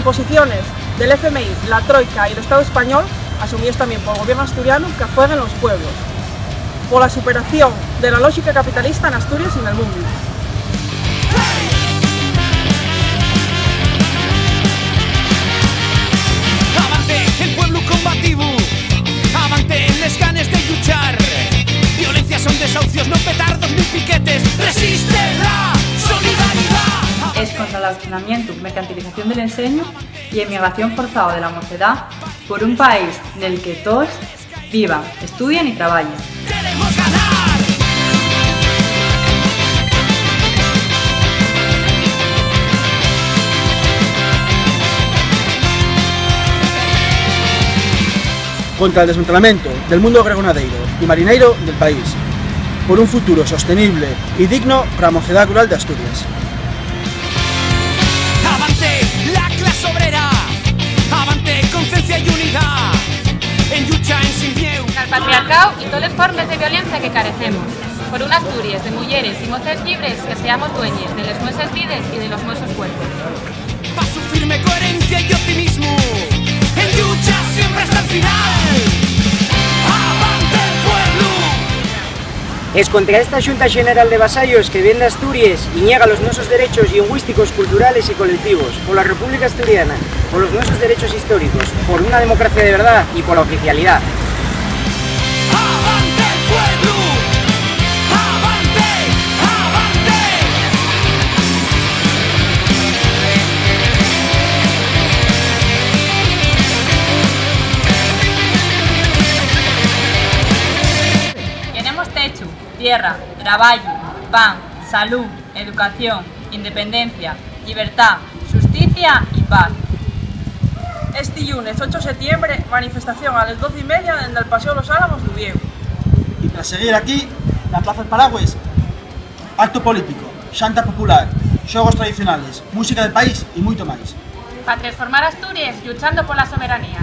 imposiciones del FMI, la Troika y el Estado español, asumidas también por el gobierno asturiano, que jueguen los pueblos, por la superación de la lógica capitalista en Asturias y en el mundo. Avante el pueblo combativo, avante les ganes de luchar. Violencia son desahucios, no petardos ni piquetes. Resiste la solidaridad. Es contra el adoctrinamiento, mercantilización del enseño y emigración forzada de la mocedad por un país en el que todos vivan, estudien y trabajen. Queremos ganar. Contra el desmantelamiento del mundo agroganadero y marineiro del país, por un futuro sostenible y digno para la mocedad rural de Asturias. Avante la clase obrera, avante conciencia y unidad, en lucha en sin miedo. Al patriarcado y todas las formas de violencia que carecemos, por una Asturias de mujeres y moces libres que seamos dueños de las nuestras vidas y de los nuestros cuerpos. Pa' su firme coherencia y optimismo, en lucha siempre hasta el final. Avante el pueblo. Es contra esta Xunta General de Vasallos que viene Asturias y niega los nuestros derechos lingüísticos, culturales y colectivos, por la República Asturiana, por los nuestros derechos históricos, por una democracia de verdad y por la oficialidad. Avante el pueblo. Avante, avante. Queremos techo, tierra, trabajo, pan, salud, educación, independencia, libertad, justicia y paz. Este lunes 8 de septiembre, manifestación a las 12:30 en el Paseo Los Álamos de Oviedo. Y para seguir aquí, la Plaza del Paragües, acto político, xanta popular, xogos tradicionales, música del país y mucho más. Para transformar Asturias luchando por la soberanía.